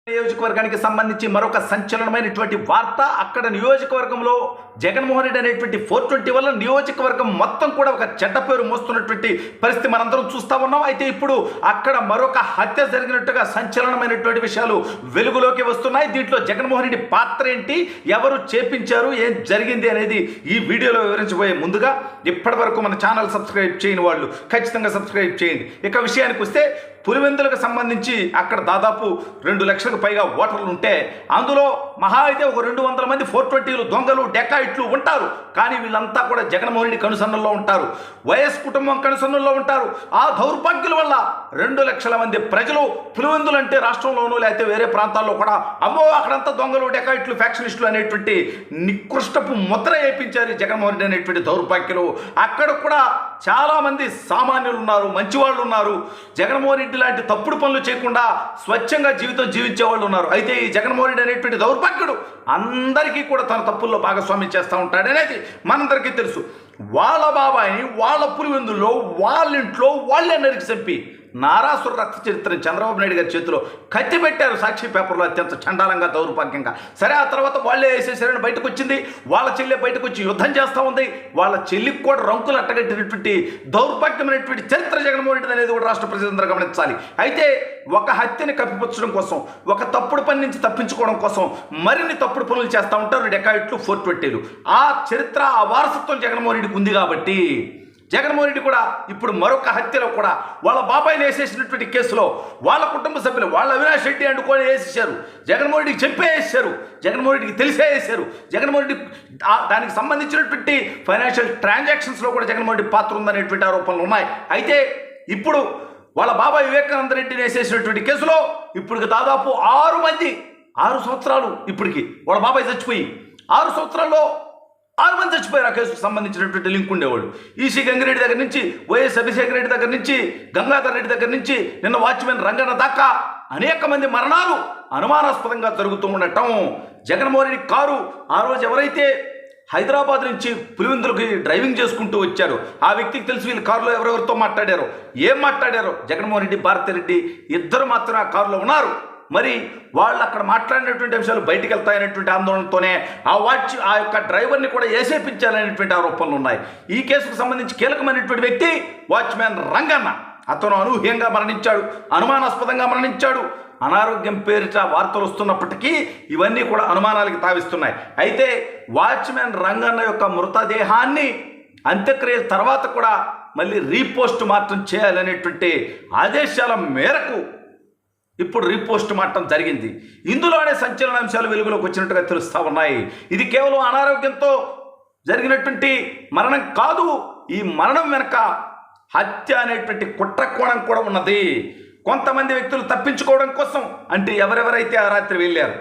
నియోజకవర్గానికి సంబంధించి మరొక సంచలనమైనటువంటి వార్త. అక్కడ నియోజకవర్గంలో జగన్మోహన్ రెడ్డి అనేటువంటి 420 వల్ల నియోజకవర్గం మొత్తం కూడా ఒక చెడ్డ పేరు మోస్తున్నటువంటి పరిస్థితి మనందరం చూస్తా ఉన్నాం. అయితే ఇప్పుడు అక్కడ మరొక హత్య జరిగినట్టుగా సంచలనమైనటువంటి విషయాలు వెలుగులోకి వస్తున్నాయి. దీంట్లో జగన్మోహన్ రెడ్డి పాత్ర ఏంటి, ఎవరు చేపించారు, ఏం జరిగింది అనేది ఈ వీడియోలో వివరించబోయే ముందుగా ఇప్పటి వరకు మన ఛానల్ సబ్స్క్రైబ్ చేయని వాళ్ళు ఖచ్చితంగా సబ్స్క్రైబ్ చేయండి. ఇక విషయానికి వస్తే పులివెందులకు సంబంధించి అక్కడ దాదాపు 2 లక్షలకు పైగా ఓటర్లు ఉంటే అందులో మహా అయితే ఒక 200 మంది 420లు దొంగలు డెకాయిట్లు ఉంటారు. కానీ వీళ్ళంతా కూడా జగన్మోహన్ రెడ్డి కనుసన్నల్లో ఉంటారు, వైఎస్ కుటుంబం కనుసన్నల్లో ఉంటారు. ఆ దౌర్భాగ్యుల వల్ల 2 లక్షల మంది ప్రజలు పులివెందులు అంటే రాష్ట్రంలోనూ లేకపోతే వేరే ప్రాంతాల్లో కూడా అమ్మో అక్కడంతా దొంగలు డెకాయిట్లు ఫ్యాక్షనిస్టులు అనేటువంటి నికృష్టపు ముద్ర వేయించారు జగన్మోహన్ రెడ్డి అనేటువంటి దౌర్భాగ్యులు. అక్కడ కూడా చాలామంది సామాన్యులు ఉన్నారు, మంచివాళ్ళు ఉన్నారు, జగన్మోహన్ రెడ్డి లాంటి తప్పుడు పనులు చేయకుండా స్వచ్ఛంగా జీవితం జీవించే వాళ్ళు ఉన్నారు. అయితే ఈ జగన్మోహన్ రెడ్డి అనేటువంటి దౌర్భాగ్యుడు అందరికీ కూడా తన తప్పుల్లో భాగస్వామ్యం చేస్తూ ఉంటాడు అనేది మనందరికీ తెలుసు. వాళ్ళ బాబాయిని వాళ్ళ పులివెందుల్లో వాళ్ళ ఇంట్లో వాళ్ళే నరికి చంపి నారాసుర రక్త చరిత్రని చంద్రబాబు నాయుడు గారి చేతిలో కత్తి పెట్టారు సాక్షి పేపర్లో అత్యంత చండాలంగా దౌర్భాగ్యంగా. సరే ఆ తర్వాత వాళ్ళే వేసేసారని బయటకు వచ్చింది. వాళ్ళ చెల్లి బయటకు వచ్చి యుద్ధం చేస్తూ ఉంది. వాళ్ళ చెల్లికి కూడా రంకులు అట్టగట్టినటువంటి దౌర్భాగ్యమైనటువంటి చరిత్ర జగన్మోహన్ రెడ్డి అనేది కూడా రాష్ట్ర ప్రజలందరూ గమనించాలి. అయితే ఒక హత్యని కప్పిపుచ్చడం కోసం, ఒక తప్పుడు పని నుంచి తప్పించుకోవడం కోసం మరిన్ని తప్పుడు పనులు చేస్తూ ఉంటారు డెకాయిట్లు 420లు. ఆ చరిత్ర, ఆ వారసత్వం జగన్మోహన్ రెడ్డికి ఉంది కాబట్టి జగన్మోహన్ రెడ్డి కూడా ఇప్పుడు మరొక హత్యలో కూడా వాళ్ళ బాబాయిని వేసేసినటువంటి కేసులో వాళ్ళ కుటుంబ సభ్యులు వాళ్ళ అవినాష్ రెడ్డి అండుకొని వేసేసారు. జగన్మోహన్ రెడ్డికి చెప్పే వేసారు, జగన్మోహన్ రెడ్డికి తెలిసే వేసారు. జగన్మోహన్ రెడ్డి దానికి సంబంధించినటువంటి ఫైనాన్షియల్ ట్రాన్సాక్షన్స్లో కూడా జగన్మోహన్ రెడ్డి పాత్ర ఉందనేటువంటి ఆరోపణలు ఉన్నాయి. అయితే ఇప్పుడు వాళ్ళ బాబాయ్ వివేకానంద రెడ్డిని వేసేసినటువంటి కేసులో ఇప్పుడు దాదాపు 6 మంది 6 సంవత్సరాలు ఇప్పటికి వాళ్ళ బాబాయ్ చచ్చిపోయి 6 సంవత్సరాల్లో 6 మంది చచ్చిపోయారు. ఆ కేసుకు సంబంధించినటువంటి లింక్ ఉండేవాళ్ళు. ఈసీ గంగిరెడ్డి దగ్గర నుంచి, వైఎస్ అభిషేక్ రెడ్డి దగ్గర నుంచి, గంగాధర్ రెడ్డి దగ్గర నుంచి, నిన్న వాచ్మెన్ రంగన్న దాకా అనేక మంది మరణాలు అనుమానాస్పదంగా జరుగుతూ ఉండటం. జగన్మోహన్ రెడ్డి కారు ఆ రోజు ఎవరైతే హైదరాబాద్ నుంచి పులివెందులకి డ్రైవింగ్ చేసుకుంటూ వచ్చారు ఆ వ్యక్తికి తెలిసి వీళ్ళు కారులో ఎవరెవరితో మాట్లాడారో, ఏం మాట్లాడారో. జగన్మోహన్ రెడ్డి, భారతిరెడ్డి ఇద్దరు మాత్రం ఆ కారులో ఉన్నారు. మరి వాళ్ళు అక్కడ మాట్లాడినటువంటి అంశాలు బయటికి వెళ్తాయనేటువంటి ఆందోళనతోనే ఆ యొక్క డ్రైవర్ని కూడా ఏసేపించాలనేటువంటి ఆరోపణలు ఉన్నాయి. ఈ కేసుకు సంబంధించి కీలకమైనటువంటి వ్యక్తి వాచ్మ్యాన్ రంగన్న. అతను అనూహ్యంగా మరణించాడు, అనుమానాస్పదంగా మరణించాడు. అనారోగ్యం పేరిట వార్తలు వస్తున్నప్పటికీ ఇవన్నీ కూడా అనుమానాలకి తావిస్తున్నాయి. అయితే వాచ్మ్యాన్ రంగన్న యొక్క మృతదేహాన్ని అంత్యక్రియ తర్వాత కూడా మళ్ళీ రీపోస్ట్ మార్టం చేయాలనేటువంటి ఆదేశాల మేరకు ఇప్పుడు రీపోస్ట్ మార్టం జరిగింది. ఇందులోనే సంచలన అంశాలు వెలుగులోకి వచ్చినట్టుగా తెలుస్తూ ఉన్నాయి. ఇది కేవలం అనారోగ్యంతో జరిగినటువంటి మరణం కాదు. ఈ మరణం వెనక హత్య అనేటువంటి కుట్రకోణం కూడా ఉన్నది. కొంతమంది వ్యక్తులు తప్పించుకోవడం కోసం, అంటే ఎవరెవరైతే ఆ రాత్రి వెళ్ళారు,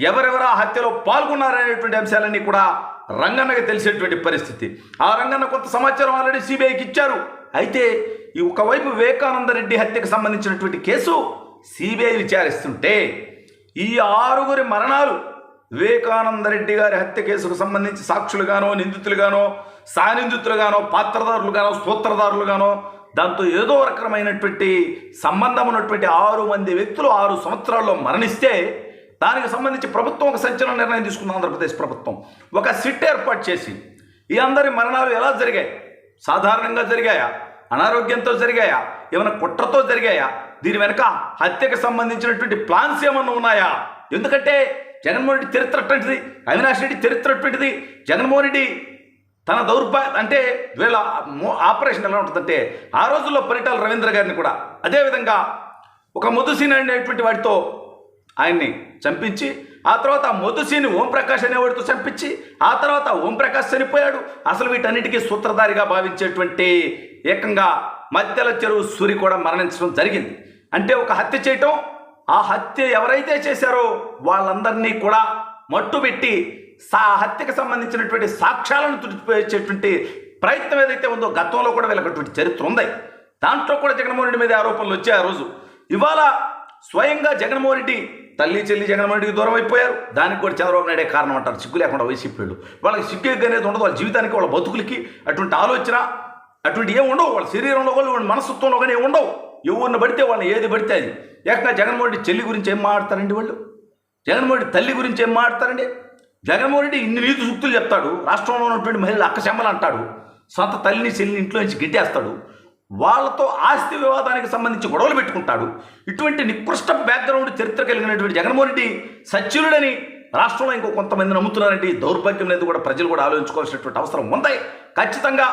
ఎవరెవరు ఆ హత్యలో పాల్గొన్నారనేటువంటి అంశాలన్నీ కూడా రంగన్నకి తెలిసేటువంటి పరిస్థితి. ఆ రంగన్న కొంత సమాచారం ఆల్రెడీ సిబిఐకి ఇచ్చారు. అయితే ఈ ఒకవైపు వివేకానంద రెడ్డి హత్యకు సంబంధించినటువంటి కేసు సిబిఐ విచారిస్తుంటే ఈ 6 మరణాలు వివేకానంద రెడ్డి గారి హత్య కేసుకు సంబంధించి సాక్షులుగానో, నిందితులుగానో, సానిందితులుగానో, పాత్రదారులుగానో, సూత్రధారులుగానో, దాంతో ఏదో రకమైనటువంటి సంబంధం ఉన్నటువంటి 6 మంది వ్యక్తులు 6 సంవత్సరాల్లో మరణిస్తే దానికి సంబంధించి ప్రభుత్వం ఒక సంచలన నిర్ణయం తీసుకుంది. ఆంధ్రప్రదేశ్ ప్రభుత్వం ఒక సిట్ ఏర్పాటు చేసి ఈ అందరి మరణాలు ఎలా జరిగాయి, సాధారణంగా జరిగాయా, అనారోగ్యంతో జరిగాయా, ఏమైనా కుట్రతో జరిగాయా, దీని వెనక హత్యకు సంబంధించినటువంటి ప్లాన్స్ ఏమన్నా ఉన్నాయా? ఎందుకంటే జగన్మోహన్ రెడ్డి చరిత్ర అటువంటిది, అవినాష్ రెడ్డి చరిత్ర అటువంటిది. జగన్మోహన్ రెడ్డి తన అంటే వీళ్ళ ఆపరేషన్ ఎలా ఉంటుందంటే ఆ రోజుల్లో పరిటాల రవీంద్ర గారిని కూడా అదేవిధంగా ఒక మొదుసీని అనేటువంటి వాడితో ఆయన్ని చంపించి, ఆ తర్వాత మొదుసీని ఓంప్రకాష్ అనేవాడితో చంపించి, ఆ తర్వాత ఓంప్రకాష్ చనిపోయాడు. అసలు వీటన్నిటికీ సూత్రధారిగా భావించేటువంటి ఏకంగా మధ్యల చెరువు సూరి కూడా మరణించడం జరిగింది. అంటే ఒక హత్య చేయటం, ఆ హత్య ఎవరైతే చేశారో వాళ్ళందరినీ కూడా మట్టుబెట్టి హత్యకు సంబంధించినటువంటి సాక్ష్యాలను తుడిచిపోయేటువంటి ప్రయత్నం ఏదైతే ఉందో గతంలో కూడా వీళ్ళకటువంటి చరిత్ర ఉంది. దాంట్లో కూడా జగన్మోహన్ రెడ్డి మీద ఆరోపణలు వచ్చాయి ఆ రోజు. ఇవాళ స్వయంగా జగన్మోహన్ రెడ్డి తల్లి చెల్లి జగన్మోహన్ రెడ్డికి దూరం అయిపోయారు. దానికి కూడా చంద్రబాబు నాయుడే కారణం అంటారు. సిగ్గు లేకుండా వైసీపీ వాళ్ళకి సిగ్గు అనేది ఉండదు. వాళ్ళ జీవితానికి, వాళ్ళ బతుకులకి అటువంటి ఆలోచన అటువంటి ఏమి ఉండవు. వాళ్ళ శరీరంలో కానీ, వాళ్ళ మనస్తత్వంలో కానీ ఏమి ఉండవు. ఎవరిని పడితే వాళ్ళని ఏది పడితే అది. ఏకంగా జగన్మోహన్ రెడ్డి చెల్లి గురించి ఏం మాట్లాడతారండి వాళ్ళు? జగన్మోహన్ రెడ్డి తల్లి గురించి ఏం మాట్లాడతారండి? జగన్మోహన్ రెడ్డి ఇన్ని నీతి సూక్తులు చెప్తాడు, రాష్ట్రంలో ఉన్నటువంటి మహిళలు అక్కచెమ్మలు అంటాడు, సొంత తల్లిని చెల్లిని ఇంట్లో నుంచి గిట్టేస్తాడు, వాళ్ళతో ఆస్తి వివాదానికి సంబంధించి గొడవలు పెట్టుకుంటాడు. ఇటువంటి నికృష్ట బ్యాక్గ్రౌండ్ చరిత్ర కలిగినటువంటి జగన్మోహన్ రెడ్డి సచ్యులుడని రాష్ట్రంలో ఇంకో కొంతమంది నమ్ముతున్నారంటే దౌర్భాగ్యం లేదు కూడా ప్రజలు కూడా ఆలోచించుకోవాల్సినటువంటి అవసరం ఉంది. ఖచ్చితంగా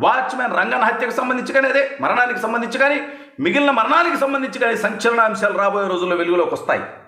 వాచ్మ్యాన్ రంగన్ హత్యకు సంబంధించి కానీ, అదే మరణానికి సంబంధించి కానీ, మిగిలిన మరణానికి సంబంధించి కానీ సంచలనాంశాలు రాబోయే రోజుల్లో వెలుగులోకి వస్తాయి.